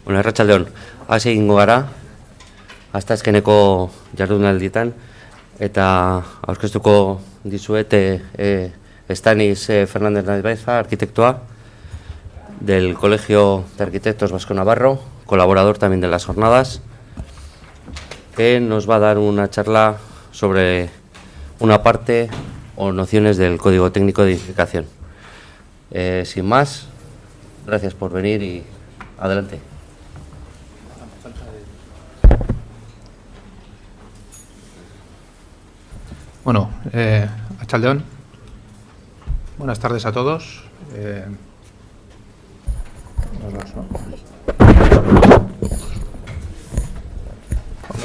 Bueno, arratsaldeon, hasi egingo gara, asteazkeneko jardunaldietan, eta aurkeztuko dizuet Estanis Fernández Narvaeza, arquitectoa del Colegio de Arquitectos Vasco Navarro, colaborador también de las jornadas, que nos va a dar una charla sobre una parte o nociones del Código Técnico de Edificación. Sin más, gracias por venir y adelante. Bueno, arratsaldeon. Buenas tardes a todos. Bueno,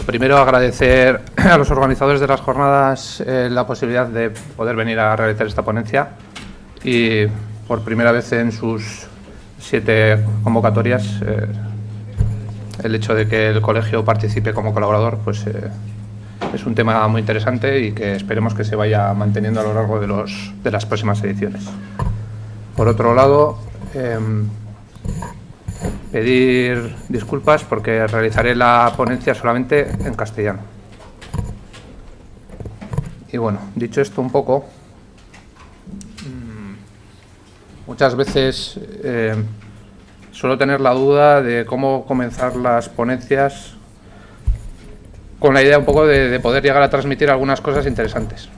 primero agradecer a los organizadores de las jornadas la posibilidad de poder venir a realizar esta ponencia y por primera vez en sus 7 convocatorias el hecho de que el colegio participe como colaborador pues es un tema muy interesante y que esperemos que se vaya manteniendo a lo largo de las próximas ediciones. Por otro lado, pedir disculpas porque realizaré la ponencia solamente en castellano. Y bueno, dicho esto un poco, muchas veces suelo tener la duda de cómo comenzar las ponencias con la idea un poco de poder llegar a transmitir algunas cosas interesantes.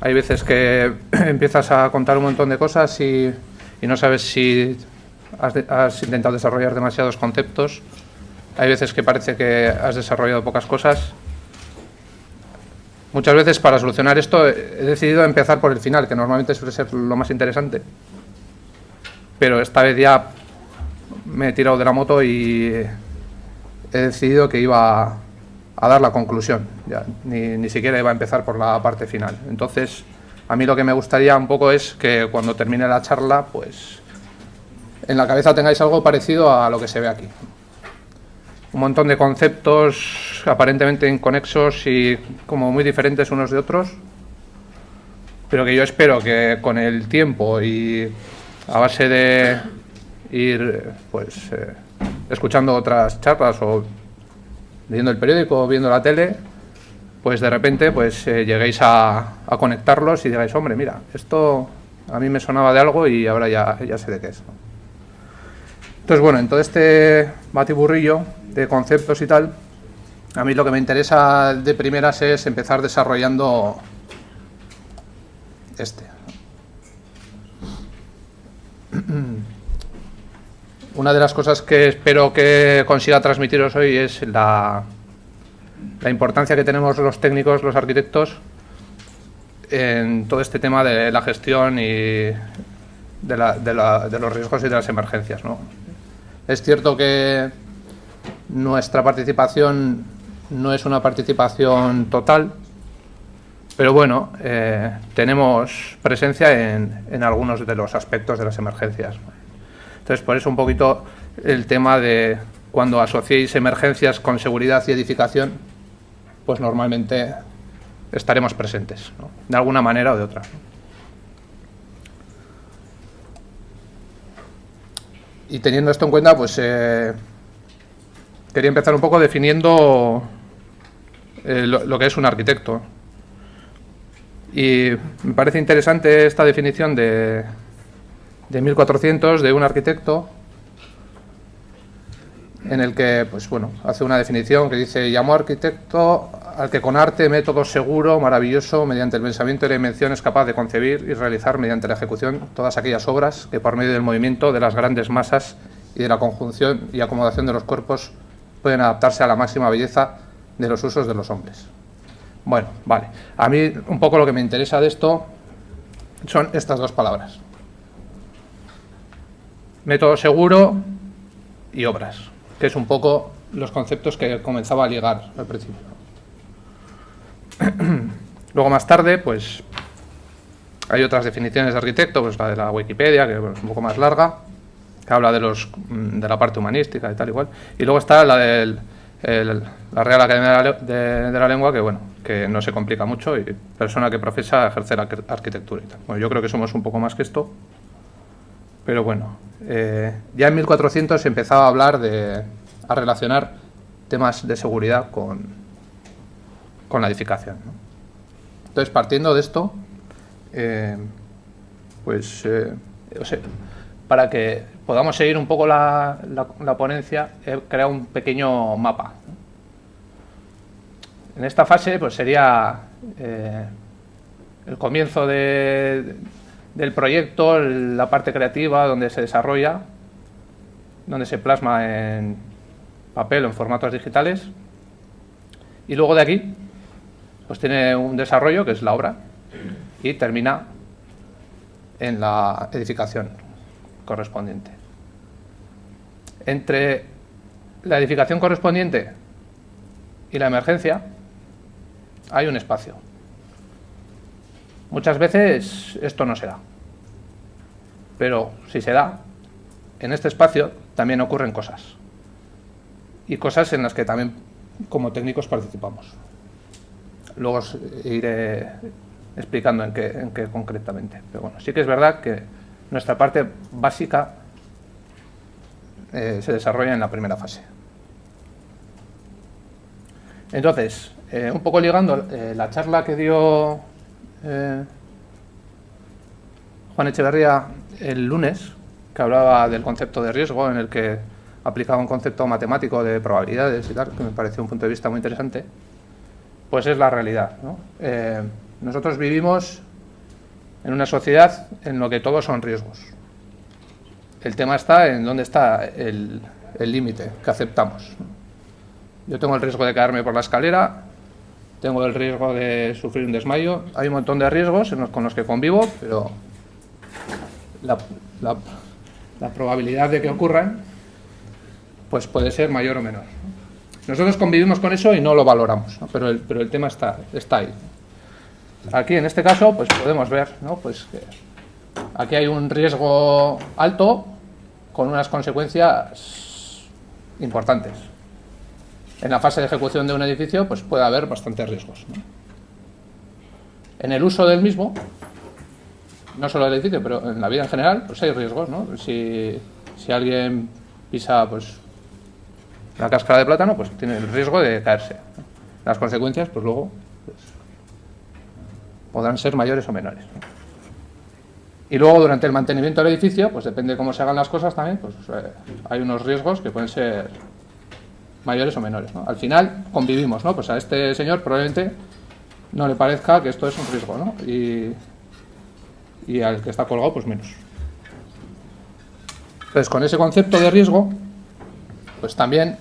Hay veces que empiezas a contar un montón de cosas y no sabes si has intentado desarrollar demasiados conceptos. Hay veces que parece que has desarrollado pocas cosas. Muchas veces para solucionar esto he decidido empezar por el final, que normalmente suele ser lo más interesante. Pero esta vez ya me he tirado de la moto y he decidido que iba a dar la conclusión, ya, ni siquiera iba a empezar por la parte final. Entonces, a mí lo que me gustaría un poco es que cuando termine la charla, pues en la cabeza tengáis algo parecido a lo que se ve aquí. Un montón de conceptos aparentemente inconexos y como muy diferentes unos de otros, pero que yo espero que con el tiempo y a base de ir pues escuchando otras charlas o leyendo el periódico o viendo la tele, pues de repente pues lleguéis a conectarlos y digáis, hombre, mira, esto a mí me sonaba de algo y ahora ya sé de qué es. Entonces, bueno, en todo este batiburrillo de conceptos y tal, a mí lo que me interesa de primeras es empezar desarrollando Una de las cosas que espero que consiga transmitiros hoy es la importancia que tenemos los técnicos, los arquitectos, en todo este tema de la gestión y de los riesgos y de las emergencias, ¿no? Es cierto que nuestra participación no es una participación total, pero bueno, tenemos presencia en algunos de los aspectos de las emergencias. Entonces, por eso un poquito el tema de cuando asociéis emergencias con seguridad y edificación, pues normalmente estaremos presentes, ¿no? De alguna manera o de otra. Y teniendo esto en cuenta, pues quería empezar un poco definiendo lo que es un arquitecto. Y me parece interesante esta definición de 1400 de un arquitecto, en el que pues bueno, hace una definición que dice: llamó arquitecto al que con arte, método seguro, maravilloso, mediante el pensamiento y la invención es capaz de concebir y realizar mediante la ejecución todas aquellas obras que por medio del movimiento de las grandes masas y de la conjunción y acomodación de los cuerpos pueden adaptarse a la máxima belleza de los usos de los hombres. Bueno, vale. A mí un poco lo que me interesa de esto son estas dos palabras: método seguro y obras, que es un poco los conceptos que comenzaba a ligar al principio. Luego más tarde, pues hay otras definiciones de arquitecto, pues la de la Wikipedia, que es un poco más larga, que habla de la parte humanística y tal igual. Y luego está la de la Real Academia de la Lengua, que bueno, que no se complica mucho, y persona que profesa ejercer arquitectura y tal. Bueno, yo creo que somos un poco más que esto. Pero bueno, ya en 1400 se empezaba a hablar de a relacionar temas de seguridad con la edificación, ¿no? Entonces, partiendo de esto, para que podamos seguir un poco la ponencia, he creado un pequeño mapa. En esta fase pues sería el comienzo del proyecto, la parte creativa donde se desarrolla, donde se plasma en papel o en formatos digitales, y luego de aquí pues tiene un desarrollo que es la obra y termina en la edificación correspondiente. Entre la edificación correspondiente y la emergencia hay un espacio. Muchas veces esto no se da, pero si se da, en este espacio también ocurren cosas, y cosas en las que también como técnicos participamos. Luego os iré explicando en qué concretamente, pero bueno, sí que es verdad que nuestra parte básica se desarrolla en la primera fase. Entonces, un poco ligando la charla que dio Juan Echeverría el lunes, que hablaba del concepto de riesgo, en el que aplicaba un concepto matemático de probabilidades y tal, que me pareció un punto de vista muy interesante, pues es la realidad, ¿no? Nosotros vivimos en una sociedad en lo que todos son riesgos. El tema está en dónde está el límite que aceptamos. Yo tengo el riesgo de caerme por la escalera, tengo el riesgo de sufrir un desmayo, hay un montón de riesgos con los que convivo, pero la probabilidad de que ocurran pues puede ser mayor o menor. Nosotros convivimos con eso y no lo valoramos, ¿no? Pero el tema está ahí. Aquí, en este caso, pues podemos ver, ¿no? Pues que aquí hay un riesgo alto con unas consecuencias importantes. En la fase de ejecución de un edificio pues puede haber bastantes riesgos, ¿no? En el uso del mismo, no solo del edificio, pero en la vida en general, pues hay riesgos, ¿no? Si alguien pisa pues la cáscara de plátano, pues tiene el riesgo de caerse, ¿no? Las consecuencias, pues luego pues, podrán ser mayores o menores, ¿no? Y luego, durante el mantenimiento del edificio, pues depende de cómo se hagan las cosas también, pues hay unos riesgos que pueden ser mayores o menores, ¿no? Al final convivimos, ¿no? Pues a este señor probablemente no le parezca que esto es un riesgo, ¿no? Y al que está colgado, pues menos. Entonces, con ese concepto de riesgo, pues también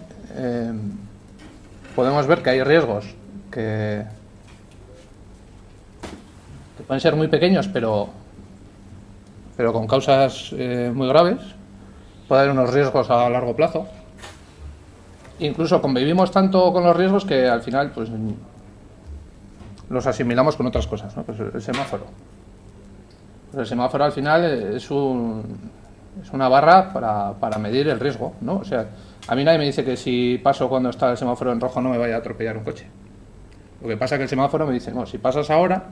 podemos ver que hay riesgos que pueden ser muy pequeños, pero con causas muy graves. Puede haber unos riesgos a largo plazo. Incluso convivimos tanto con los riesgos que al final pues los asimilamos con otras cosas, ¿no? Pues el semáforo. Pues el semáforo al final es una barra para medir el riesgo, ¿no? O sea, a mí nadie me dice que si paso cuando está el semáforo en rojo no me vaya a atropellar un coche. Lo que pasa es que el semáforo me dice, no, si pasas ahora,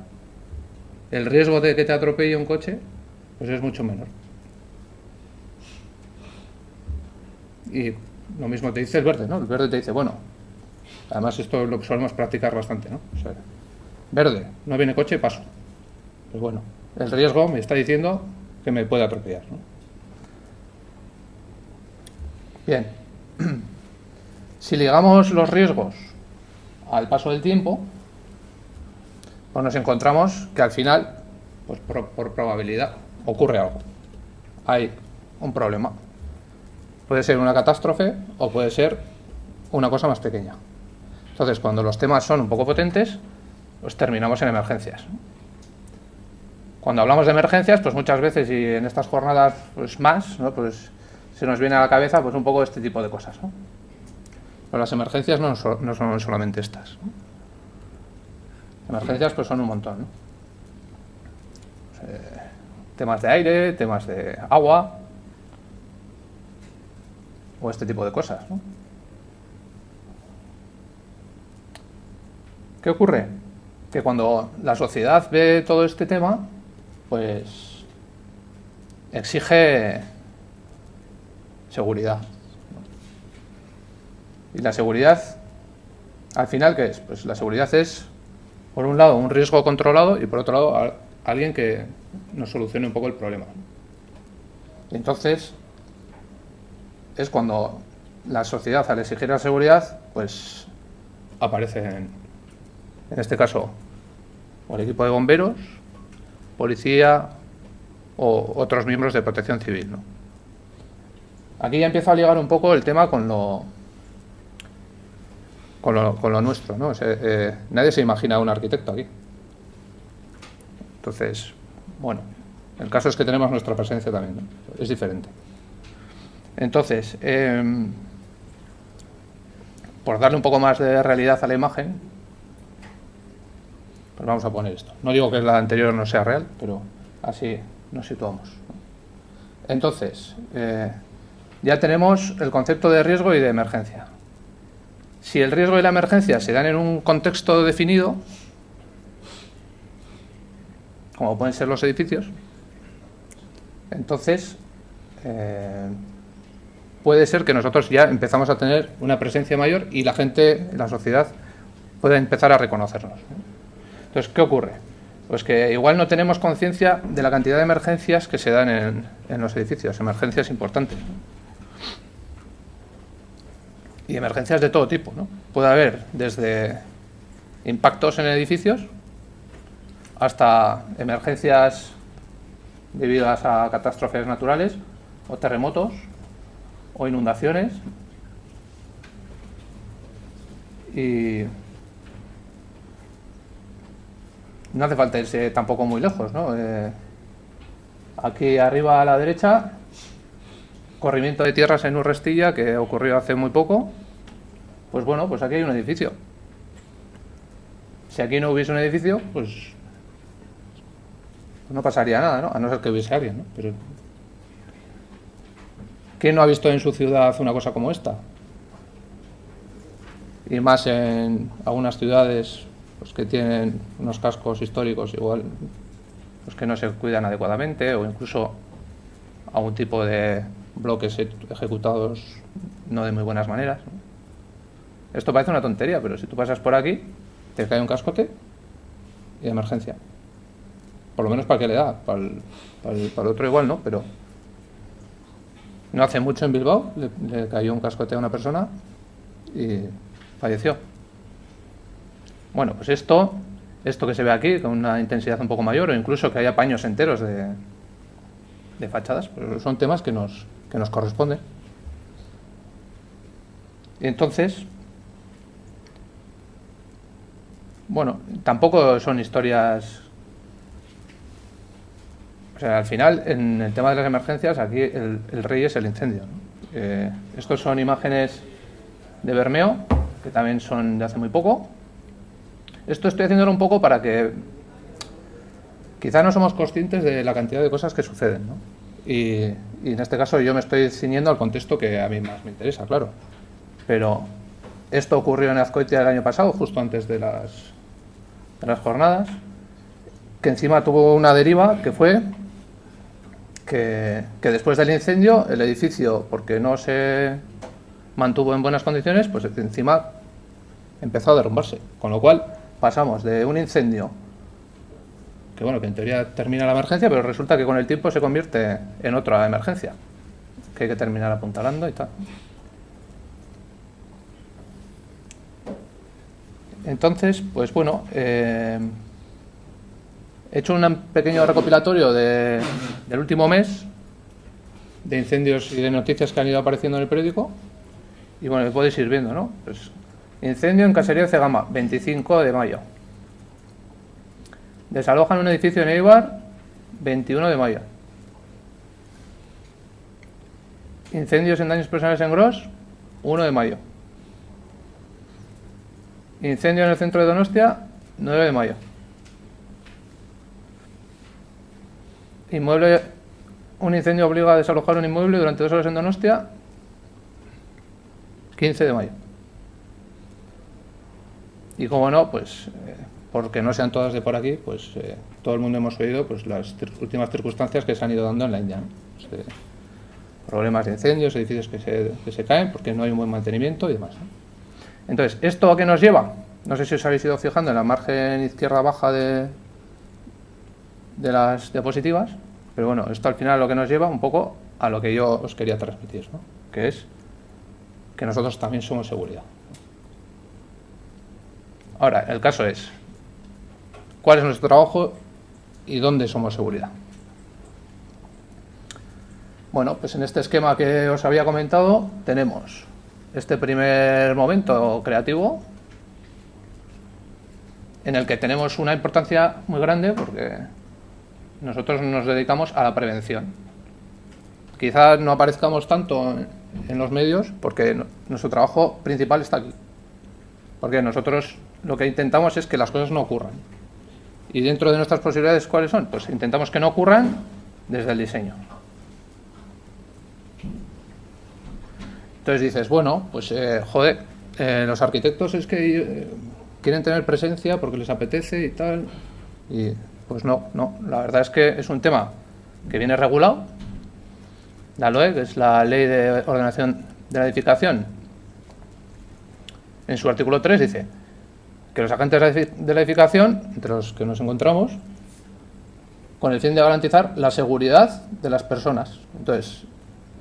el riesgo de que te atropelle un coche pues es mucho menor. Y lo mismo te dice el verde, ¿no? El verde te dice, bueno, además esto lo solemos practicar bastante, ¿no? O sea, verde, no viene coche, paso. Pues bueno, el riesgo me está diciendo que me puede atropellar, ¿no? Bien, si ligamos los riesgos al paso del tiempo, pues nos encontramos que al final, pues por probabilidad, ocurre algo. Hay un problema. Puede ser una catástrofe o puede ser una cosa más pequeña. Entonces, cuando los temas son un poco potentes, pues terminamos en emergencias. Cuando hablamos de emergencias, pues muchas veces, y en estas jornadas pues más, ¿no? Pues se nos viene a la cabeza pues un poco este tipo de cosas, ¿no? Pero las emergencias no son solamente estas, ¿no? Emergencias pues son un montón, ¿no? Temas de aire, temas de agua o este tipo de cosas, ¿no? ¿Qué ocurre? Que cuando la sociedad ve todo este tema, pues exige seguridad. Y la seguridad, al final, ¿qué es? Pues la seguridad es, por un lado, un riesgo controlado y por otro lado, alguien que nos solucione un poco el problema. Y entonces, es cuando la sociedad, al exigir la seguridad, pues aparece en este caso, o el equipo de bomberos, policía o otros miembros de protección civil, ¿no? Aquí ya empieza a ligar un poco el tema con lo nuestro, ¿no? Nadie se imagina un arquitecto aquí. Entonces, bueno, el caso es que tenemos nuestra presencia también, ¿no? Es diferente. Entonces, por darle un poco más de realidad a la imagen, pues vamos a poner esto. No digo que la anterior no sea real, pero así nos situamos. Entonces, ya tenemos el concepto de riesgo y de emergencia. Si el riesgo y la emergencia se dan en un contexto definido, como pueden ser los edificios, entonces puede ser que nosotros ya empezamos a tener una presencia mayor y la gente, la sociedad, puede empezar a reconocernos. Entonces, ¿qué ocurre? Pues que igual no tenemos conciencia de la cantidad de emergencias que se dan en los edificios, emergencias importantes, ¿no? Y emergencias de todo tipo, ¿no? Puede haber desde impactos en edificios hasta emergencias debidas a catástrofes naturales o terremotos o inundaciones. Y no hace falta irse tampoco muy lejos, ¿no? Aquí arriba a la derecha, corrimiento de tierras en Urrestilla, que ocurrió hace muy poco. Pues bueno, pues aquí hay un edificio. Si aquí no hubiese un edificio, pues no pasaría nada, ¿no? A no ser que hubiese alguien, ¿no? Pero ¿quién no ha visto en su ciudad una cosa como esta? Y más en algunas ciudades pues, que tienen unos cascos históricos igual, pues que no se cuidan adecuadamente, o incluso algún tipo de bloques ejecutados no de muy buenas maneras, ¿no? Esto parece una tontería, pero si tú pasas por aquí, te cae un cascote y de emergencia. Por lo menos para el que le da, para el otro igual no, pero no hace mucho en Bilbao le cayó un cascote a una persona y falleció. Bueno, pues esto que se ve aquí, con una intensidad un poco mayor, o incluso que haya paños enteros de fachadas, pues son temas que nos corresponden. Y entonces, bueno, tampoco son historias. O sea, al final, en el tema de las emergencias, aquí el rey es el incendio, ¿no? Estos son imágenes de Bermeo, que también son de hace muy poco. Esto estoy haciéndolo un poco para que quizá no somos conscientes de la cantidad de cosas que suceden, ¿no? Y en este caso yo me estoy ciñendo al contexto que a mí más me interesa, claro. Pero esto ocurrió en Azkoitia el año pasado, justo antes de las jornadas, que encima tuvo una deriva que fue que después del incendio el edificio, porque no se mantuvo en buenas condiciones, pues encima empezó a derrumbarse, con lo cual pasamos de un incendio que bueno, que en teoría termina la emergencia, pero resulta que con el tiempo se convierte en otra emergencia que hay que terminar apuntalando y tal. Entonces, pues bueno, he hecho un pequeño recopilatorio del último mes de incendios y de noticias que han ido apareciendo en el periódico y bueno, podéis ir viendo, ¿no? Pues incendio en Caserío de Cegama, 25 de mayo. Desalojan un edificio en Eibar, 21 de mayo. Incendios en daños personales en Gros, 1 de mayo. Incendio en el centro de Donostia, 9 de mayo. Un incendio obliga a desalojar un inmueble durante 2 horas en Donostia, 15 de mayo. Y como no, pues porque no sean todas de por aquí, pues todo el mundo hemos oído pues las últimas circunstancias que se han ido dando en la India, ¿no? Pues, problemas de incendios, edificios que se caen porque no hay un buen mantenimiento y demás, ¿no? Entonces, ¿esto a qué nos lleva? No sé si os habéis ido fijando en la margen izquierda baja de las diapositivas, pero bueno, esto al final lo que nos lleva un poco a lo que yo os quería transmitir, ¿no? Que es que nosotros también somos seguridad. Ahora, el caso es, ¿cuál es nuestro trabajo y dónde somos seguridad? Bueno, pues en este esquema que os había comentado tenemos este primer momento creativo en el que tenemos una importancia muy grande porque nosotros nos dedicamos a la prevención. Quizás no aparezcamos tanto en los medios porque nuestro trabajo principal está aquí. Porque nosotros lo que intentamos es que las cosas no ocurran. Y dentro de nuestras posibilidades, ¿cuáles son? Pues intentamos que no ocurran desde el diseño. Entonces dices, bueno, pues los arquitectos es que quieren tener presencia porque les apetece y tal. Y pues no, la verdad es que es un tema que viene regulado. La LOE, que es la Ley de Ordenación de la Edificación, en su artículo 3 dice que los agentes de la edificación, entre los que nos encontramos, con el fin de garantizar la seguridad de las personas. Entonces,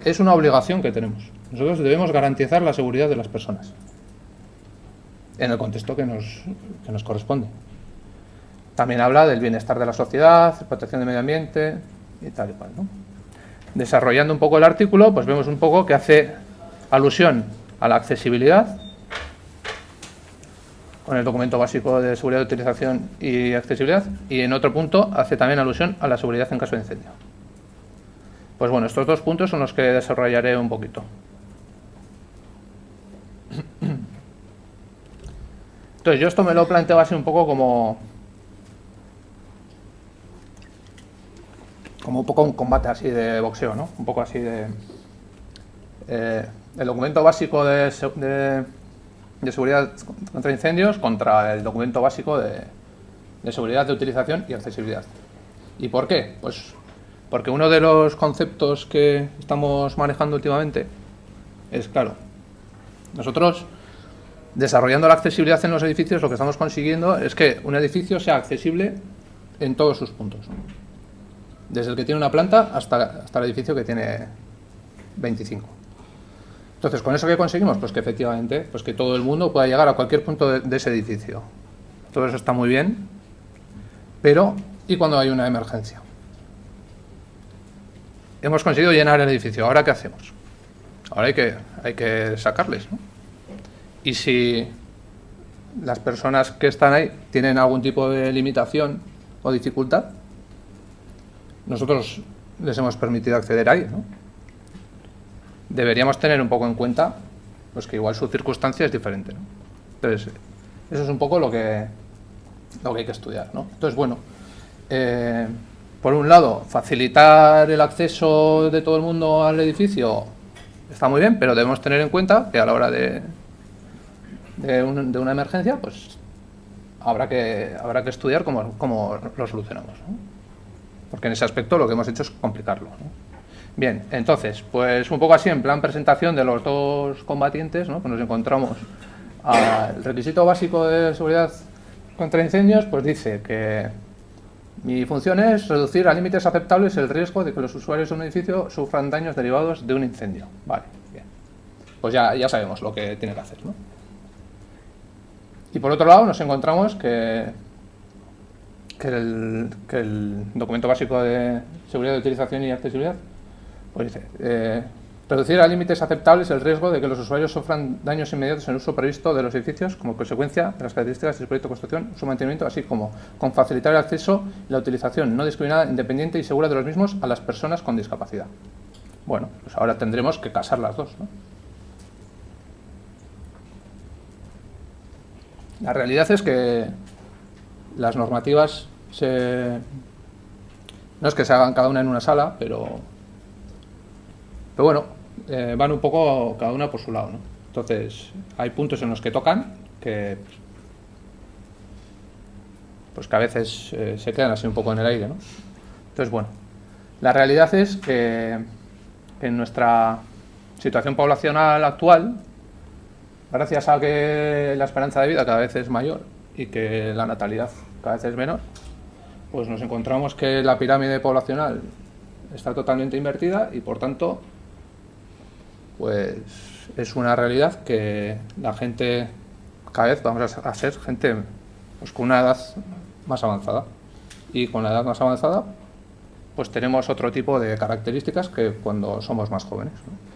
es una obligación que tenemos. Nosotros debemos garantizar la seguridad de las personas en el contexto que nos corresponde. También habla del bienestar de la sociedad, protección del medio ambiente y tal y cual, ¿no? Desarrollando un poco el artículo, pues vemos un poco que hace alusión a la accesibilidad con el documento básico de seguridad de utilización y accesibilidad, y en otro punto hace también alusión a la seguridad en caso de incendio. Pues bueno, estos dos puntos son los que desarrollaré un poquito. Entonces yo esto me lo planteo así un poco como un poco un combate así de boxeo, ¿no? Un poco así de el documento básico de seguridad contra incendios contra el documento básico de seguridad de utilización y accesibilidad. ¿Y por qué? Pues porque uno de los conceptos que estamos manejando últimamente es, claro, nosotros desarrollando la accesibilidad en los edificios lo que estamos consiguiendo es que un edificio sea accesible en todos sus puntos, ¿no? Desde el que tiene una planta hasta el edificio que tiene 25. Entonces, ¿con eso qué conseguimos? Pues que efectivamente, pues que todo el mundo pueda llegar a cualquier punto de ese edificio. Todo eso está muy bien, pero ¿y cuando hay una emergencia? Hemos conseguido llenar el edificio, ¿ahora qué hacemos? Ahora hay que sacarles, ¿no? Y si las personas que están ahí tienen algún tipo de limitación o dificultad, nosotros les hemos permitido acceder ahí, ¿no? Deberíamos tener un poco en cuenta pues que igual su circunstancia es diferente, ¿no? Entonces, eso es un poco lo que hay que estudiar, ¿no? Entonces, bueno, por un lado, facilitar el acceso de todo el mundo al edificio está muy bien, pero debemos tener en cuenta que a la hora de una emergencia, pues habrá que estudiar cómo lo solucionamos, ¿no? Porque en ese aspecto lo que hemos hecho es complicarlo, ¿no? Bien, entonces, pues un poco así, en plan presentación de los dos combatientes, ¿no? Pues nos encontramos al requisito básico de seguridad contra incendios, pues dice que mi función es reducir a límites aceptables el riesgo de que los usuarios de un edificio sufran daños derivados de un incendio. Vale, bien. Pues ya sabemos lo que tiene que hacer, ¿no? Y por otro lado nos encontramos que el documento básico de seguridad de utilización y accesibilidad pues dice reducir a límites aceptables el riesgo de que los usuarios sufran daños inmediatos en el uso previsto de los edificios como consecuencia de las características del proyecto de construcción, su mantenimiento, así como con facilitar el acceso y la utilización no discriminada, independiente y segura de los mismos a las personas con discapacidad. Bueno, pues ahora tendremos que casar las dos, ¿no? La realidad es que las normativas no es que se hagan cada una en una sala, pero bueno, van un poco cada una por su lado, ¿no? Entonces, hay puntos en los que tocan que a veces se quedan así un poco en el aire, ¿no? Entonces, bueno, la realidad es que en nuestra situación poblacional actual gracias a que la esperanza de vida cada vez es mayor y que la natalidad cada vez es menor, pues nos encontramos que la pirámide poblacional está totalmente invertida y por tanto pues es una realidad que la gente, cada vez vamos a ser gente pues, con una edad más avanzada, y con la edad más avanzada pues tenemos otro tipo de características que cuando somos más jóvenes, ¿no?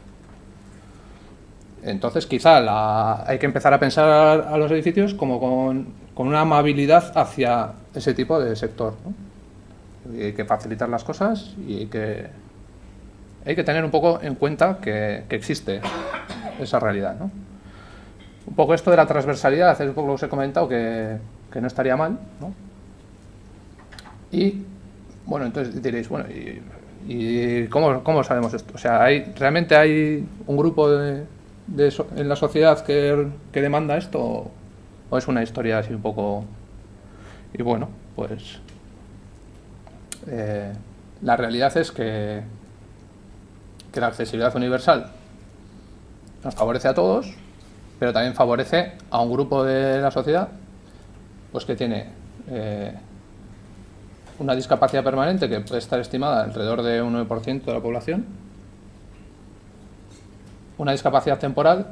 Entonces quizá hay que empezar a pensar a los edificios como con una amabilidad hacia ese tipo de sector, ¿no? Y hay que facilitar las cosas y hay que tener un poco en cuenta que existe esa realidad, ¿no? Un poco esto de la transversalidad, es un poco lo que os he comentado, que no estaría mal, ¿no? Y, bueno, entonces diréis, bueno, ¿y cómo sabemos esto? O sea, ¿realmente hay un grupo en la sociedad que demanda esto? ¿O es una historia así un poco...? Y bueno, pues... la realidad es que la accesibilidad universal nos favorece a todos, pero también favorece a un grupo de la sociedad pues que tiene una discapacidad permanente que puede estar estimada alrededor de un 9% de la población, una discapacidad temporal,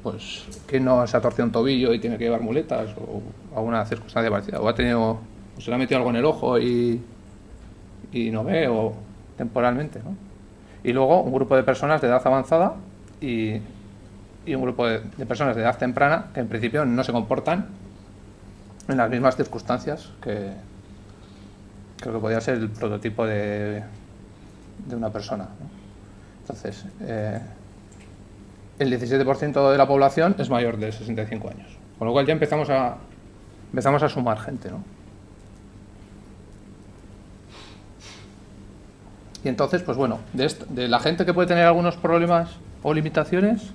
pues que no se ha torcido un tobillo y tiene que llevar muletas o alguna circunstancia parecida, o se le ha metido algo en el ojo y no ve, o temporalmente, ¿no? Y luego un grupo de personas de edad avanzada y un grupo de personas de edad temprana que en principio no se comportan en las mismas circunstancias que creo que podría ser el prototipo de una persona, ¿no? Entonces, el 17% de la población es mayor de 65 años, con lo cual ya empezamos a sumar gente, ¿no? Y entonces, pues bueno, de la gente que puede tener algunos problemas o limitaciones,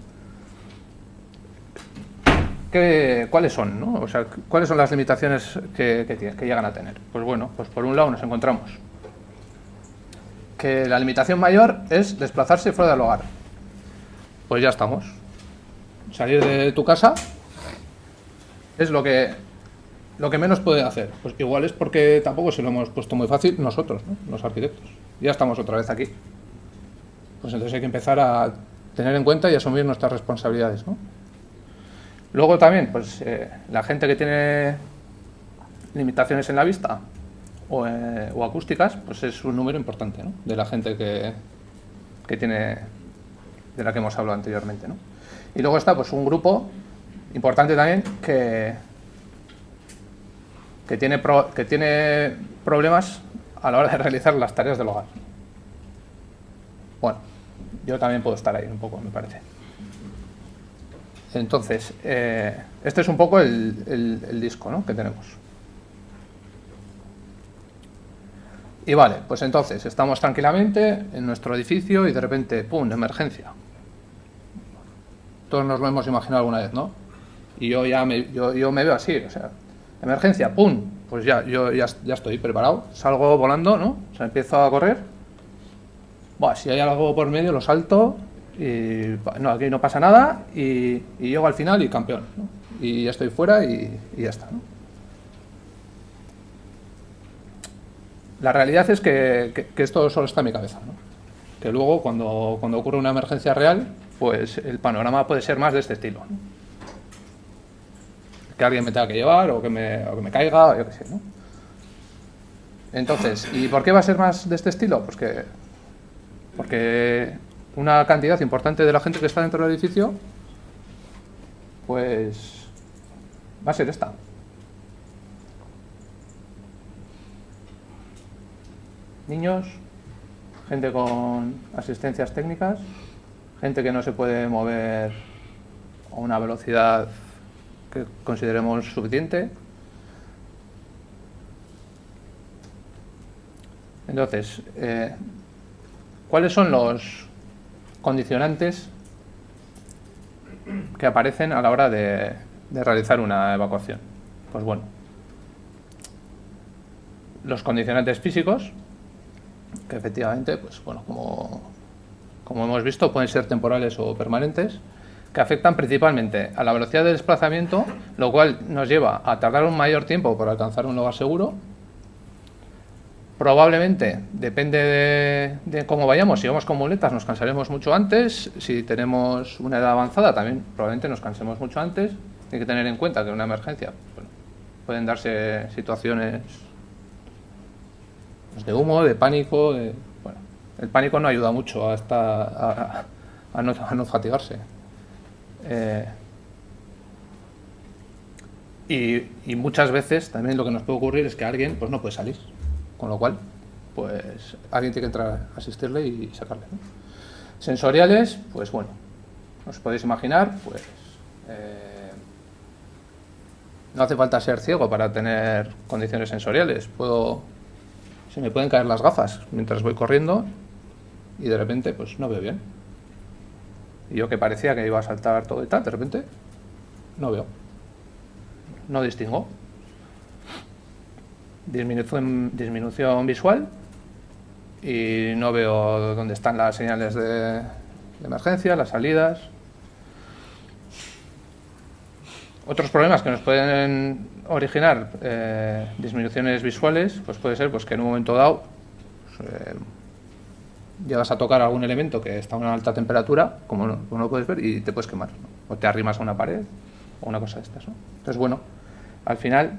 ¿cuáles son, no? O sea, ¿cuáles son las limitaciones que llegan a tener? Pues bueno, pues por un lado nos encontramos que la limitación mayor es desplazarse fuera del hogar. Pues ya estamos. Salir de tu casa es lo que menos puede hacer. Pues igual es porque tampoco se lo hemos puesto muy fácil nosotros, ¿no? Los arquitectos. Ya estamos otra vez aquí. Pues entonces hay que empezar a tener en cuenta y asumir nuestras responsabilidades, ¿no? Luego también, pues la gente que tiene limitaciones en la vista o acústicas, pues es un número importante, ¿no? De la gente que tiene, de la que hemos hablado anteriormente, ¿no? Y luego está pues un grupo importante también que tiene problemas a la hora de realizar las tareas del hogar. Bueno, yo también puedo estar ahí un poco, me parece. Entonces, este es un poco el disco, ¿no?, que tenemos. Y vale, pues entonces estamos tranquilamente en nuestro edificio y de repente, ¡pum!, emergencia. Todos nos lo hemos imaginado alguna vez, ¿no? Y yo me veo así, o sea, emergencia, ¡pum!, pues yo ya estoy preparado, salgo volando, ¿no? O sea, empiezo a correr. Buah, si hay algo por medio lo salto y no, aquí no pasa nada y llego al final y campeón, ¿no? Y ya estoy fuera y ya está, ¿no? La realidad es que esto solo está en mi cabeza, ¿no? Que luego cuando ocurre una emergencia real, pues el panorama puede ser más de este estilo, ¿no? Que alguien me tenga que llevar o que me caiga, o yo qué sé, ¿no? Entonces, ¿y por qué va a ser más de este estilo? Pues porque una cantidad importante de la gente que está dentro del edificio, pues va a ser esta. Niños, gente con asistencias técnicas, gente que no se puede mover a una velocidad que consideremos suficiente. Entonces, ¿cuáles son los condicionantes que aparecen a la hora de realizar una evacuación? Pues bueno, los condicionantes físicos, que efectivamente, pues bueno, como hemos visto, pueden ser temporales o permanentes, que afectan principalmente a la velocidad de desplazamiento, lo cual nos lleva a tardar un mayor tiempo por alcanzar un lugar seguro. Probablemente, depende de cómo vayamos, si vamos con muletas nos cansaremos mucho antes, si tenemos una edad avanzada también probablemente nos cansemos mucho antes. Hay que tener en cuenta que en una emergencia pueden darse situaciones de humo, de pánico. Bueno, el pánico no ayuda mucho a no fatigarse. Y muchas veces también lo que nos puede ocurrir es que alguien pues no puede salir, con lo cual pues alguien tiene que entrar a asistirle y sacarle, ¿no? Sensoriales, pues bueno, os podéis imaginar, pues no hace falta ser ciego para tener condiciones sensoriales. Se me pueden caer las gafas mientras voy corriendo y de repente pues no veo bien. Y yo que parecía que iba a saltar todo y tal, de repente no veo. No distingo. Disminución visual y no veo dónde están las señales de emergencia, las salidas. Otros problemas que nos pueden originar disminuciones visuales, pues puede ser pues, que en un momento dado llegas a tocar algún elemento que está a una alta temperatura, como no lo puedes ver, y te puedes quemar, ¿no? O te arrimas a una pared o una cosa de estas, ¿no? Entonces, bueno, al final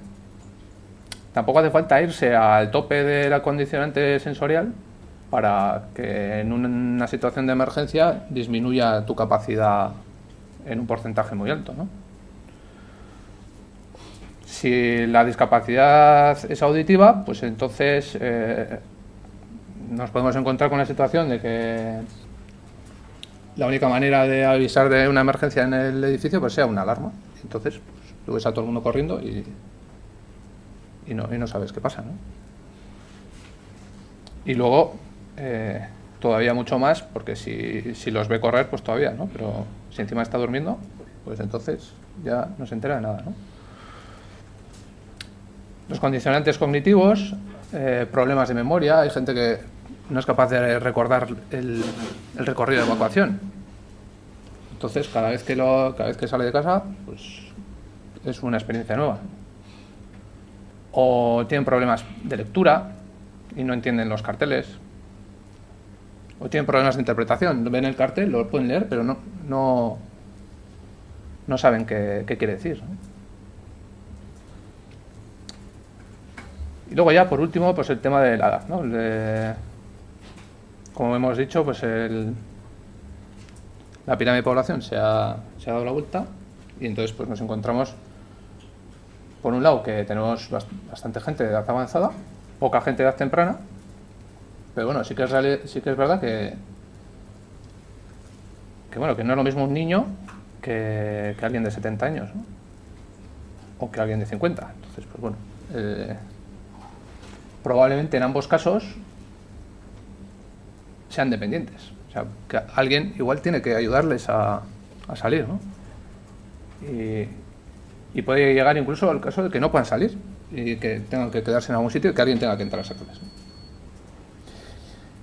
tampoco hace falta irse al tope del acondicionante sensorial para que en una situación de emergencia disminuya tu capacidad en un porcentaje muy alto, ¿no? Si la discapacidad es auditiva, pues entonces nos podemos encontrar con la situación de que la única manera de avisar de una emergencia en el edificio pues sea una alarma. Entonces, pues, tú ves a todo el mundo corriendo y no sabes qué pasa, ¿no? Y luego, todavía mucho más, porque si los ve correr, pues todavía, ¿no? Pero si encima está durmiendo, pues entonces ya no se entera de nada, ¿no? Los condicionantes cognitivos, problemas de memoria. Hay gente que no es capaz de recordar el recorrido de evacuación. Entonces, cada vez que sale de casa, pues es una experiencia nueva. O tienen problemas de lectura y no entienden los carteles. O tienen problemas de interpretación. Ven el cartel, lo pueden leer, pero no saben qué quiere decir, ¿no? Y luego ya, por último, pues el tema de la edad, ¿no? Como hemos dicho, pues la pirámide de población se ha dado la vuelta y entonces pues nos encontramos, por un lado, que tenemos bastante gente de edad avanzada, poca gente de edad temprana, pero bueno, sí que es verdad que bueno, que no es lo mismo un niño que alguien de 70 años, ¿no? O que alguien de 50. Entonces, pues bueno, probablemente en ambos casos sean dependientes. O sea, que alguien igual tiene que ayudarles a salir, ¿no? Y puede llegar incluso al caso de que no puedan salir y que tengan que quedarse en algún sitio y que alguien tenga que entrar a sacarles, ¿no?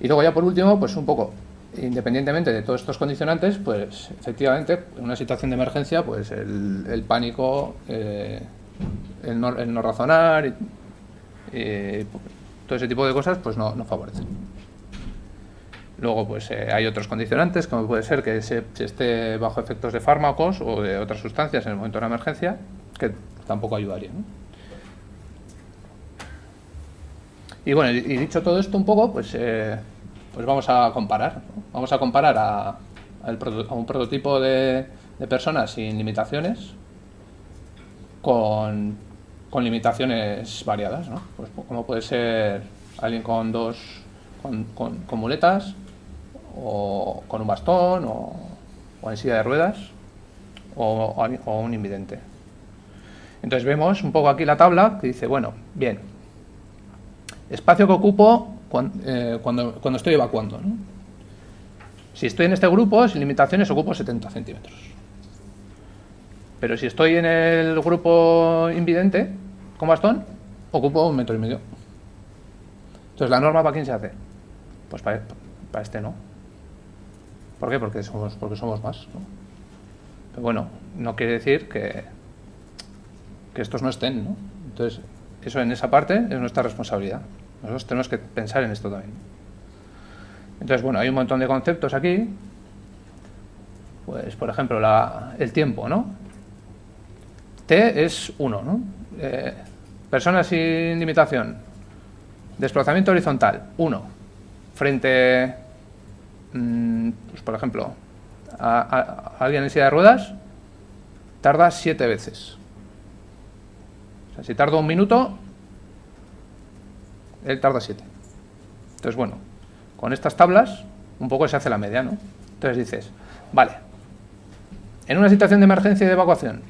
Y luego ya por último, pues un poco, independientemente de todos estos condicionantes, pues efectivamente en una situación de emergencia, pues el pánico, el no razonar, todo ese tipo de cosas pues no favorecen. Luego pues hay otros condicionantes, como puede ser que se esté bajo efectos de fármacos o de otras sustancias en el momento de una emergencia, que tampoco ayudaría, ¿no? Y bueno, y dicho todo esto un poco, pues vamos a comparar, ¿no? Vamos a comparar a un prototipo de personas sin limitaciones con limitaciones variadas, ¿no? Pues como puede ser alguien con con muletas, o con un bastón, o en silla de ruedas, o un invidente. Entonces vemos un poco aquí la tabla que dice, bueno, bien, espacio que ocupo cuando estoy evacuando, ¿no? Si estoy en este grupo, sin limitaciones, ocupo 70 centímetros. Pero si estoy en el grupo invidente, con bastón, ocupo 1,5 metros. Entonces, ¿la norma para quién se hace? Pues para, este no. ¿Por qué? Porque somos más, ¿no? Pero bueno, no quiere decir que estos no estén, ¿no? Entonces, eso en esa parte es nuestra responsabilidad. Nosotros tenemos que pensar en esto también. Entonces, bueno, hay un montón de conceptos aquí. Pues, por ejemplo, el tiempo, ¿no? T es 1, ¿no? Personas sin limitación. Desplazamiento horizontal, 1. Frente, pues, por ejemplo, a alguien en silla de ruedas, tarda 7 veces. O sea, si tarda 1 minuto, él tarda 7. Entonces, bueno, con estas tablas un poco se hace la media, ¿no? Entonces dices, vale, en una situación de emergencia y de evacuación,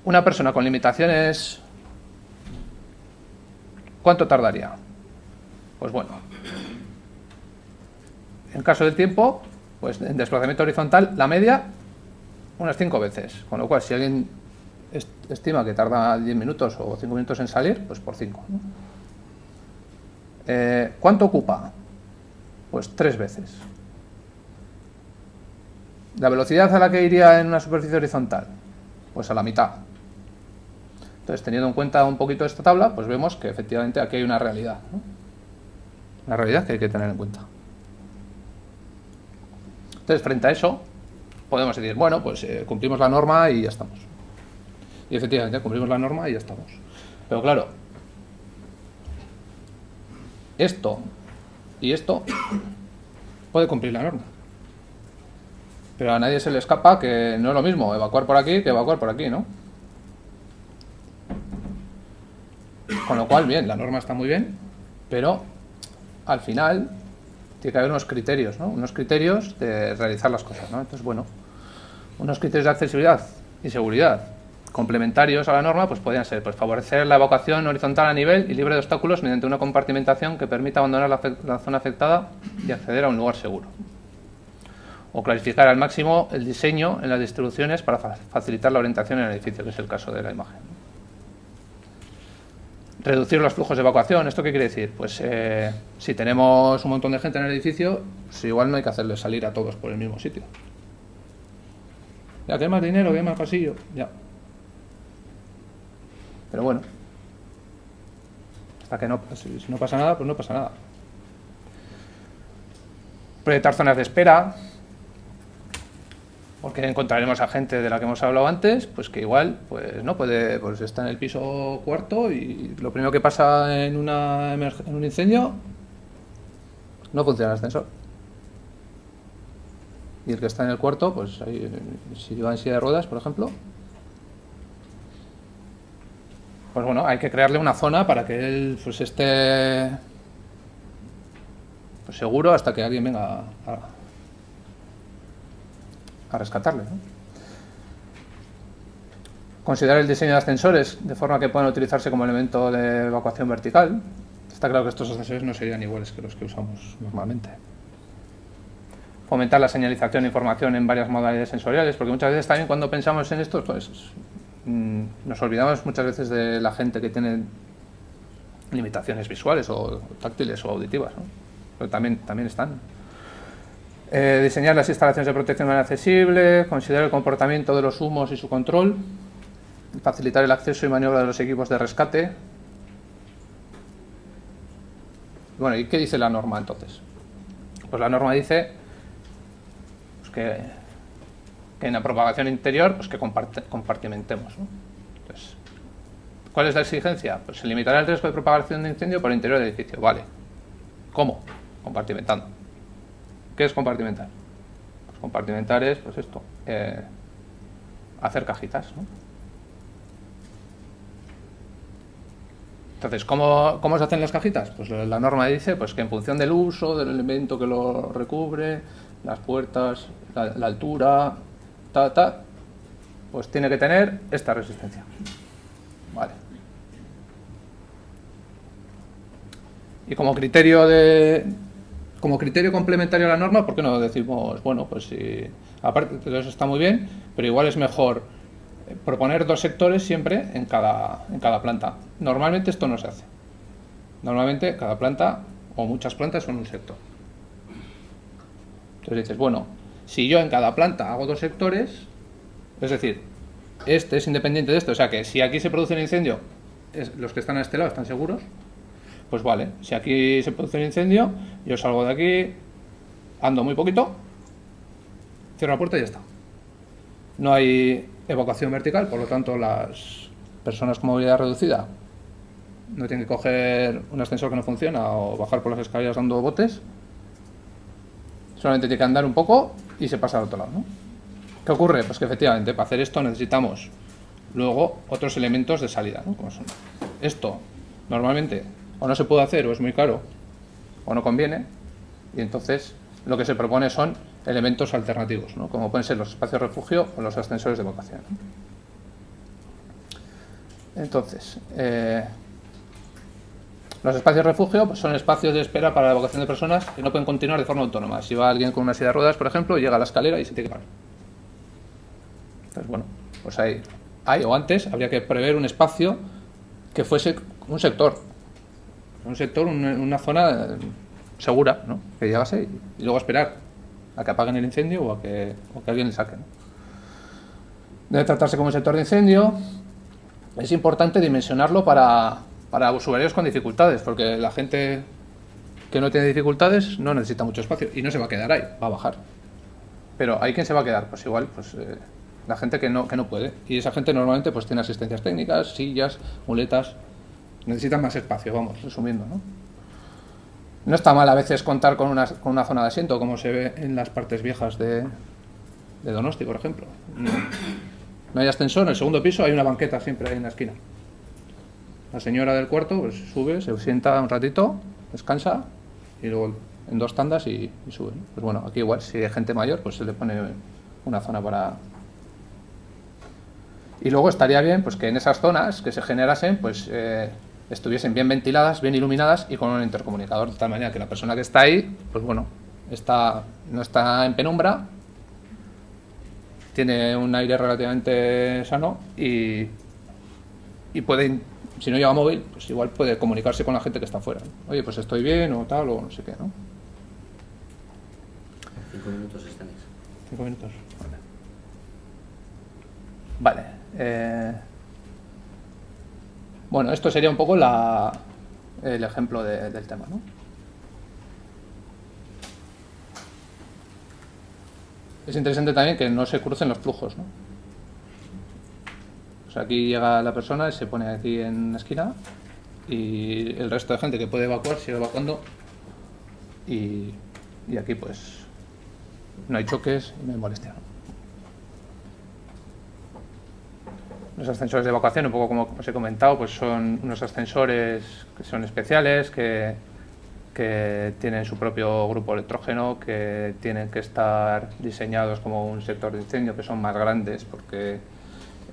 una persona con limitaciones, ¿cuánto tardaría? Pues bueno, en caso del tiempo, pues en desplazamiento horizontal, la media, unas 5 veces. Con lo cual, si alguien estima que tarda 10 minutos o 5 minutos en salir, pues por 5, ¿no? ¿Cuánto ocupa? Pues 3 veces. ¿La velocidad a la que iría en una superficie horizontal? Pues a la mitad. Entonces, teniendo en cuenta un poquito esta tabla, pues vemos que efectivamente aquí hay una realidad, ¿no? Una realidad que hay que tener en cuenta. Entonces, frente a eso, podemos decir, bueno, pues cumplimos la norma y ya estamos. Y efectivamente, cumplimos la norma y ya estamos. Pero claro, esto y esto puede cumplir la norma. Pero a nadie se le escapa que no es lo mismo evacuar por aquí que evacuar por aquí, ¿no? Con lo cual, bien, la norma está muy bien, pero al final tiene que haber unos criterios, ¿no? Unos criterios de realizar las cosas, ¿no? Entonces, bueno, unos criterios de accesibilidad y seguridad complementarios a la norma, pues podrían ser, pues, favorecer la evacuación horizontal a nivel y libre de obstáculos mediante una compartimentación que permita abandonar la zona afectada y acceder a un lugar seguro. O clarificar al máximo el diseño en las distribuciones para facilitar la orientación en el edificio, que es el caso de la imagen. Reducir los flujos de evacuación. ¿Esto qué quiere decir? Pues si tenemos un montón de gente en el edificio, pues igual no hay que hacerles salir a todos por el mismo sitio. Ya que hay más dinero, que hay más pasillo, ya. Pero bueno, hasta que no, si no pasa nada, pues no pasa nada. Proyectar zonas de espera, porque encontraremos a gente de la que hemos hablado antes, pues que igual pues no puede, pues está en el piso cuarto y lo primero que pasa en un incendio, no funciona el ascensor. Y el que está en el cuarto, pues ahí, si lleva en silla de ruedas, por ejemplo, pues bueno, hay que crearle una zona para que él pues esté pues seguro hasta que alguien venga a rescatarle, ¿no? Considerar el diseño de ascensores de forma que puedan utilizarse como elemento de evacuación vertical. Está claro que estos ascensores no serían iguales que los que usamos normalmente. Fomentar la señalización e información en varias modalidades sensoriales, porque muchas veces también cuando pensamos en esto, pues nos olvidamos muchas veces de la gente que tiene limitaciones visuales o táctiles o auditivas, ¿no? Pero también están. Diseñar las instalaciones de protección de manera accesible, considerar el comportamiento de los humos y su control, facilitar el acceso y maniobra de los equipos de rescate. Bueno, ¿y qué dice la norma entonces? Pues la norma dice pues que en la propagación interior pues que compartimentemos, ¿no? Entonces, ¿cuál es la exigencia? Pues se limitará el riesgo de propagación de incendio por el interior del edificio. Vale. ¿Cómo? Compartimentando. ¿Qué es compartimentar? Pues compartimentar es, pues esto, hacer cajitas, ¿no? Entonces, ¿cómo se hacen las cajitas? Pues la norma dice pues que en función del uso, del elemento que lo recubre, las puertas, la altura, pues tiene que tener esta resistencia. Vale. Y como criterio complementario a la norma, ¿por qué no decimos, bueno, pues si aparte de eso está muy bien, pero igual es mejor proponer 2 sectores siempre en cada planta? Normalmente esto no se hace. Normalmente cada planta o muchas plantas son un sector. Entonces dices, bueno, Si yo en cada planta hago 2 sectores, es decir, este es independiente de este, o sea que si aquí se produce un incendio, los que están a este lado están seguros, pues vale, si aquí se produce un incendio, yo salgo de aquí, ando muy poquito, cierro la puerta y ya está. No hay evacuación vertical, por lo tanto las personas con movilidad reducida no tienen que coger un ascensor que no funciona o bajar por las escaleras dando botes, solamente tiene que andar un poco y se pasa al otro lado, ¿no? ¿Qué ocurre? Pues que efectivamente para hacer esto necesitamos luego otros elementos de salida, ¿no? Como son esto, normalmente o no se puede hacer o es muy caro o no conviene, y entonces lo que se propone son elementos alternativos, ¿no? Como pueden ser los espacios de refugio o los ascensores de evacuación, ¿no? Entonces, los espacios de refugio pues son espacios de espera para la evacuación de personas que no pueden continuar de forma autónoma. Si va alguien con una silla de ruedas, por ejemplo, llega a la escalera y se tiene que parar. Entonces, bueno, pues hay o antes habría que prever un espacio que fuese un sector, una zona segura, ¿no? Que llegase y luego esperar a que apaguen el incendio o que alguien le saque, ¿no? Debe tratarse como un sector de incendio. Es importante dimensionarlo para usuarios con dificultades, porque la gente que no tiene dificultades no necesita mucho espacio y no se va a quedar ahí, va a bajar. Pero ¿hay quien se va a quedar? Pues igual, pues la gente que no puede. Y esa gente normalmente pues tiene asistencias técnicas, sillas, muletas. Necesitan más espacio, vamos, resumiendo, ¿no? No está mal a veces contar con una zona de asiento, como se ve en las partes viejas de Donosti, por ejemplo. No hay ascensor, en el segundo piso hay una banqueta siempre ahí en la esquina. La señora del cuarto pues sube, se sienta un ratito, descansa y luego en 2 tandas y sube, ¿no? Pues bueno, aquí igual, si hay gente mayor, pues se le pone una zona para... Y luego estaría bien pues que en esas zonas que se generasen, pues estuviesen bien ventiladas, bien iluminadas y con un intercomunicador, de tal manera que la persona que está ahí, pues bueno, no está en penumbra, tiene un aire relativamente sano y puede, si no lleva móvil, pues igual puede comunicarse con la gente que está afuera, ¿no? Oye, pues estoy bien o tal o no sé qué, ¿no? 5 minutos están. 5 minutos. Vale. Bueno, esto sería un poco el ejemplo del tema, ¿no? Es interesante también que no se crucen los flujos, ¿no? O sea, aquí llega la persona y se pone aquí en la esquina y el resto de gente que puede evacuar sigue evacuando y aquí pues no hay choques y no hay molestia, ¿no? Los ascensores de evacuación, un poco como os he comentado, pues son unos ascensores que son especiales, que tienen su propio grupo electrógeno, que tienen que estar diseñados como un sector de incendio, que son más grandes porque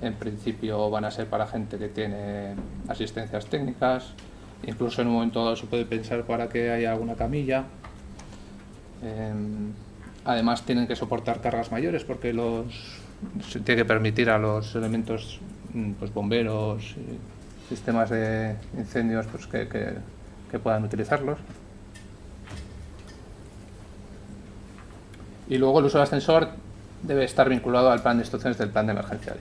en principio van a ser para gente que tiene asistencias técnicas, incluso en un momento dado se puede pensar para que haya alguna camilla. Además tienen que soportar cargas mayores porque se tiene que permitir a los elementos, pues bomberos, sistemas de incendios, pues que puedan utilizarlos. Y luego el uso del ascensor debe estar vinculado al plan de instrucciones del plan de emergencia.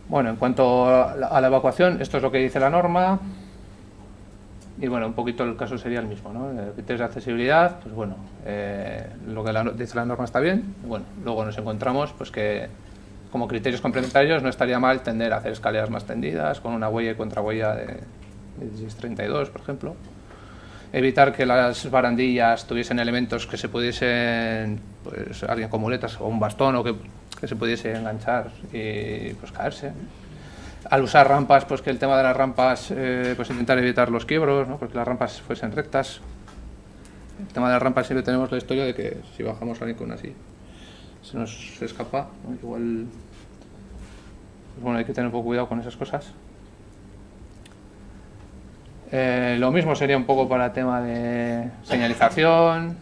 Bueno, en cuanto a la evacuación, esto es lo que dice la norma. Y bueno, un poquito el caso sería el mismo, ¿no? Criterios de accesibilidad, pues bueno, lo que dice la norma está bien. Bueno, luego nos encontramos pues que como criterios complementarios no estaría mal tender a hacer escaleras más tendidas, con una huella y contrahuella de 1632, por ejemplo. Evitar que las barandillas tuviesen elementos que se pudiesen, pues alguien con muletas o un bastón o que se pudiese enganchar y pues caerse. Al usar rampas, pues que el tema de las rampas, pues intentar evitar los quiebros, ¿no? Porque las rampas fuesen rectas. El tema de las rampas siempre tenemos la historia de que si bajamos a alguien con así se nos escapa, ¿no? Igual, pues bueno, hay que tener un poco cuidado con esas cosas. Lo mismo sería un poco para el tema de señalización,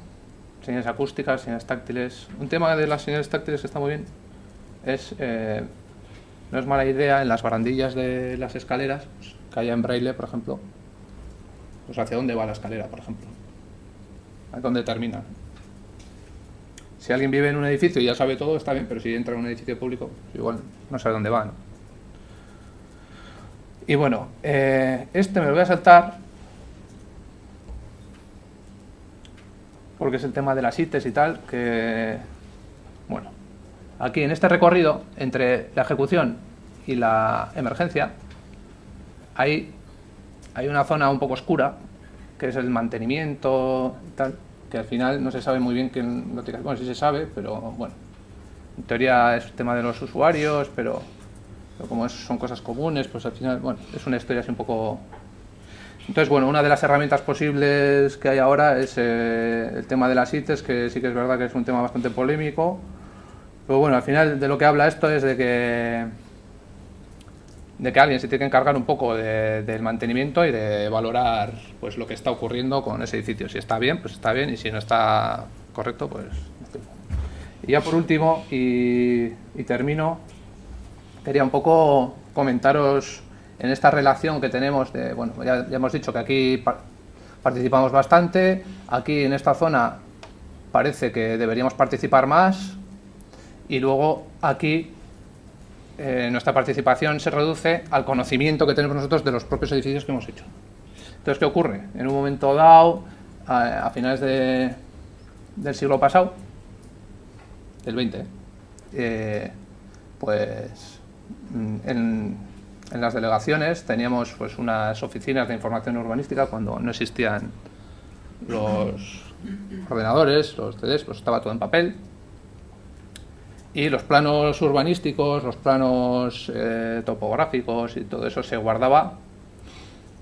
señales acústicas, señales táctiles. Un tema de las señales táctiles que está muy bien es, no es mala idea en las barandillas de las escaleras, pues, que haya en braille, por ejemplo, pues hacia dónde va la escalera, por ejemplo, a dónde termina. Si alguien vive en un edificio y ya sabe todo, está bien, pero si entra en un edificio público, igual no sabe dónde va, ¿no? Y bueno, este me lo voy a saltar porque es el tema de las ITES y tal, que, bueno, aquí en este recorrido entre la ejecución y la emergencia hay una zona un poco oscura, que es el mantenimiento y tal, que al final no se sabe muy bien quién lo tiene. Bueno, sí se sabe, pero bueno, en teoría es el tema de los usuarios, pero como son cosas comunes, pues al final, bueno, es una historia así un poco... Entonces, bueno, una de las herramientas posibles que hay ahora es el tema de las ITES, que sí que es verdad que es un tema bastante polémico, pero bueno, al final de lo que habla esto es de que alguien se tiene que encargar un poco del mantenimiento y de valorar pues lo que está ocurriendo con ese edificio. Si está bien, pues está bien, y si no está correcto, pues... Y ya por último, y termino, quería un poco comentaros en esta relación que tenemos de, bueno, ya hemos dicho que aquí participamos bastante, aquí en esta zona parece que deberíamos participar más, y luego aquí nuestra participación se reduce al conocimiento que tenemos nosotros de los propios edificios que hemos hecho. Entonces, ¿qué ocurre? En un momento dado, a finales del siglo pasado, del 20, pues en las delegaciones teníamos pues unas oficinas de información urbanística cuando no existían los ordenadores, los CDs, pues estaba todo en papel. Y los planos urbanísticos, los planos topográficos y todo eso se guardaba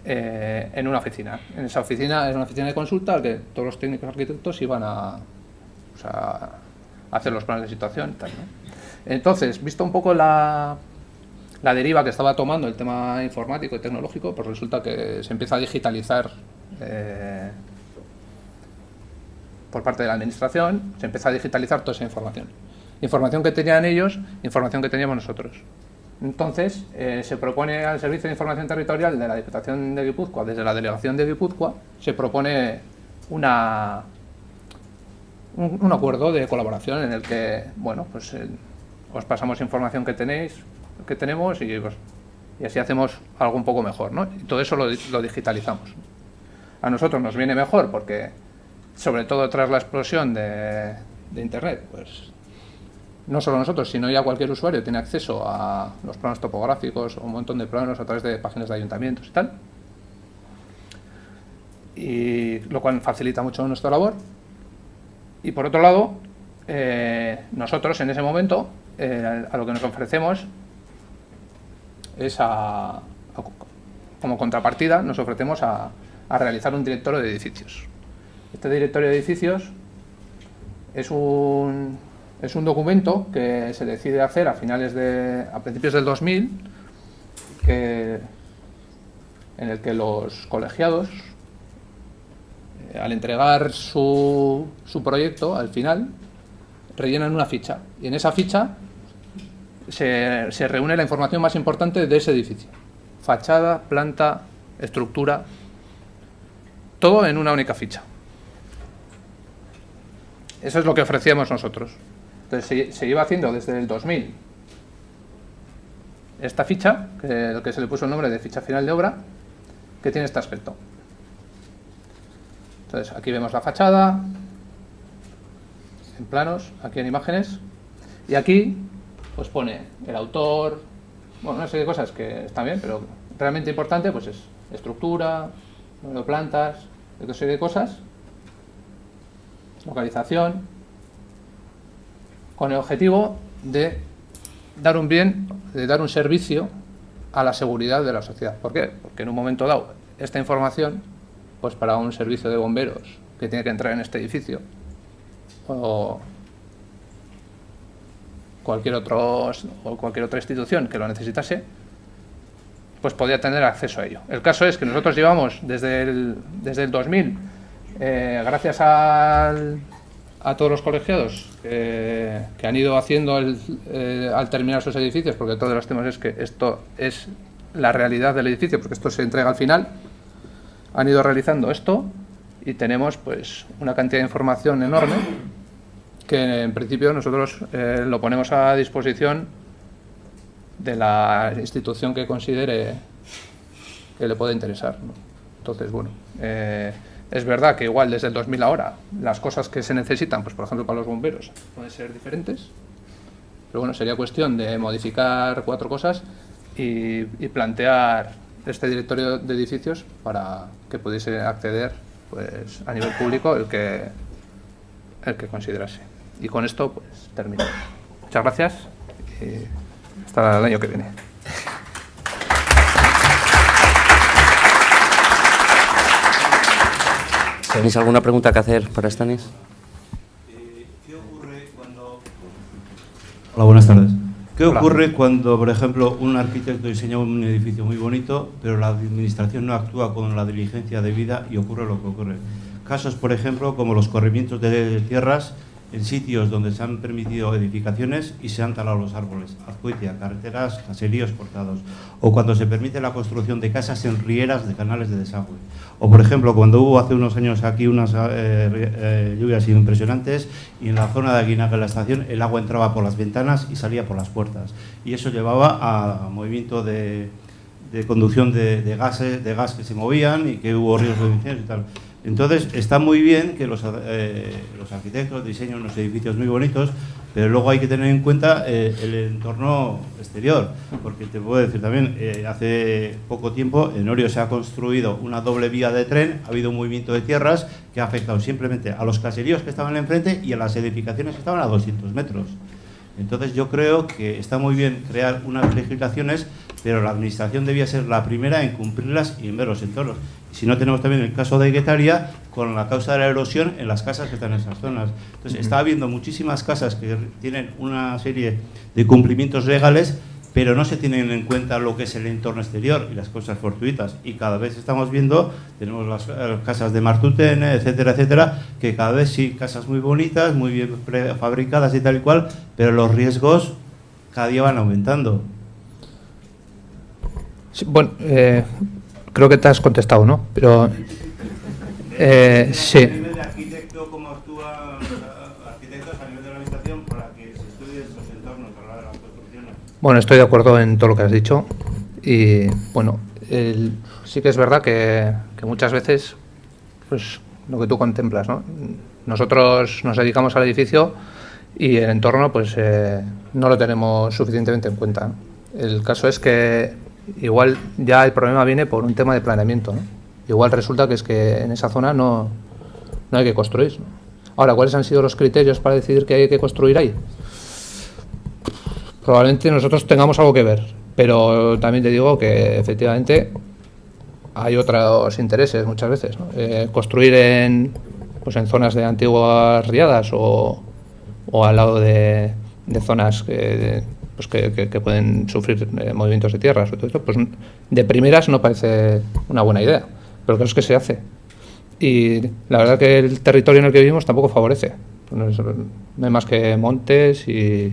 en una oficina. En esa oficina es una oficina de consulta al que todos los técnicos arquitectos iban a hacer los planes de situación y tal, ¿no? Entonces, visto un poco la deriva que estaba tomando el tema informático y tecnológico, pues resulta que se empieza a digitalizar por parte de la administración, se empieza a digitalizar toda esa información. Información que tenían ellos, información que teníamos nosotros. Entonces, se propone al Servicio de Información Territorial de la Diputación de Guipúzcoa, desde la Delegación de Guipúzcoa, se propone un acuerdo de colaboración en el que, bueno, pues os pasamos información que tenemos y así hacemos algo un poco mejor, ¿no? Y todo eso lo digitalizamos. A nosotros nos viene mejor porque, sobre todo tras la explosión de Internet, pues no solo nosotros, sino ya cualquier usuario tiene acceso a los planos topográficos o un montón de planos a través de páginas de ayuntamientos y tal, y lo cual facilita mucho nuestra labor. Y por otro lado, nosotros en ese momento a lo que nos ofrecemos es como contrapartida nos ofrecemos a realizar un directorio de edificios. Este directorio de edificios es un documento que se decide hacer a principios del 2000, en el que los colegiados, al entregar su proyecto, al final, rellenan una ficha. Y en esa ficha se reúne la información más importante de ese edificio. Fachada, planta, estructura, todo en una única ficha. Eso es lo que ofrecíamos nosotros. Entonces se iba haciendo desde el 2000 esta ficha, que se le puso el nombre de ficha final de obra, que tiene este aspecto. Entonces aquí vemos la fachada, en planos, aquí en imágenes, y aquí pues pone el autor, bueno, una serie de cosas que están bien, pero realmente importante pues es estructura, número de plantas, otra serie de cosas, localización, con el objetivo de dar un servicio a la seguridad de la sociedad. ¿Por qué? Porque en un momento dado, esta información, pues para un servicio de bomberos que tiene que entrar en este edificio, o cualquier otra institución que lo necesitase, pues podía tener acceso a ello. El caso es que nosotros llevamos desde el 2000, gracias a todos los colegiados que han ido haciendo al terminar sus edificios, porque todos los temas es que esto es la realidad del edificio, porque esto se entrega al final, han ido realizando esto y tenemos pues una cantidad de información enorme que en principio nosotros lo ponemos a disposición de la institución que considere que le puede interesar, ¿no? Entonces, bueno, es verdad que igual desde el 2000 ahora las cosas que se necesitan, pues por ejemplo para los bomberos, pueden ser diferentes, pero bueno, sería cuestión de modificar 4 cosas y plantear este directorio de edificios para que pudiese acceder, pues a nivel público el que considerase. Y con esto pues termino. Muchas gracias y hasta el año que viene. ¿Tenéis alguna pregunta que hacer para Stanis? ¿Qué ocurre cuando... Hola, buenas tardes. ¿Qué Hola. ocurre cuando, por ejemplo, un arquitecto diseña un edificio muy bonito, pero la administración no actúa con la diligencia debida y ocurre lo que ocurre? Casos, por ejemplo, como los corrimientos de tierras en sitios donde se han permitido edificaciones y se han talado los árboles, Azcoitia, carreteras, caseríos cortados, o cuando se permite la construcción de casas en rieras de canales de desagüe, o por ejemplo cuando hubo hace unos años aquí unas lluvias impresionantes y en la zona de Aguinaga, en la estación, el agua entraba por las ventanas y salía por las puertas, y eso llevaba a movimiento de conducción de gas que se movían y que hubo riesgo de incendios y tal. Entonces, está muy bien que los arquitectos diseñen unos edificios muy bonitos, pero luego hay que tener en cuenta el entorno exterior, porque te puedo decir también, hace poco tiempo en Orio se ha construido una doble vía de tren, ha habido un movimiento de tierras que ha afectado simplemente a los caseríos que estaban enfrente y a las edificaciones que estaban a 200 metros. Entonces yo creo que está muy bien crear unas legislaciones, pero la administración debía ser la primera en cumplirlas y en ver los entornos. Si no, tenemos también el caso de Guetaria con la causa de la erosión en las casas que están en esas zonas. Entonces está habiendo muchísimas casas que tienen una serie de cumplimientos legales, pero no se tienen en cuenta lo que es el entorno exterior y las cosas fortuitas. Y cada vez estamos viendo, tenemos las casas de Martuten, etcétera, etcétera, que cada vez sí, casas muy bonitas, muy bien prefabricadas y tal y cual, pero los riesgos cada día van aumentando. Sí, bueno, creo que te has contestado, ¿no? Pero sí. A nivel de arquitecto, ¿cómo actúan los arquitectos a nivel de la administración para que se estudien esos entornos a la hora de las construcciones? Bueno, estoy de acuerdo en todo lo que has dicho y bueno, sí que es verdad que muchas veces, pues lo que tú contemplas, ¿no? Nosotros nos dedicamos al edificio y el entorno pues no lo tenemos suficientemente en cuenta, ¿no? El caso es que igual ya el problema viene por un tema de planeamiento, ¿no? Igual resulta que es que en esa zona no hay que construir, ¿no? Ahora, ¿cuáles han sido los criterios para decidir que hay que construir ahí? Probablemente nosotros tengamos algo que ver, pero también te digo que efectivamente hay otros intereses muchas veces, ¿no? Construir en zonas de antiguas riadas o al lado de zonas que pueden sufrir movimientos de tierras, todo esto, pues de primeras no parece una buena idea, pero creo que se hace. Y la verdad que el territorio en el que vivimos tampoco favorece. No hay más que montes y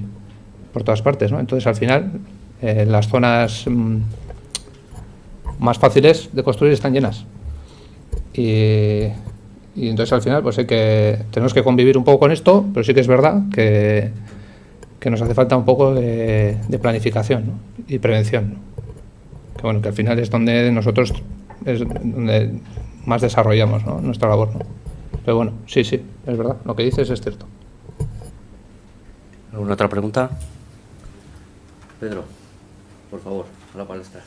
por todas partes, ¿no? Entonces, al final, las zonas más fáciles de construir están llenas. Y entonces, al final, pues tenemos que convivir un poco con esto, pero sí que es verdad que nos hace falta un poco de planificación, ¿no? Y prevención, ¿no? Que bueno, que al final es donde nosotros donde más desarrollamos, ¿no?, nuestra labor, ¿no? Pero bueno, sí, es verdad, lo que dices es cierto. ¿Alguna otra pregunta? Pedro, por favor, a la palestra.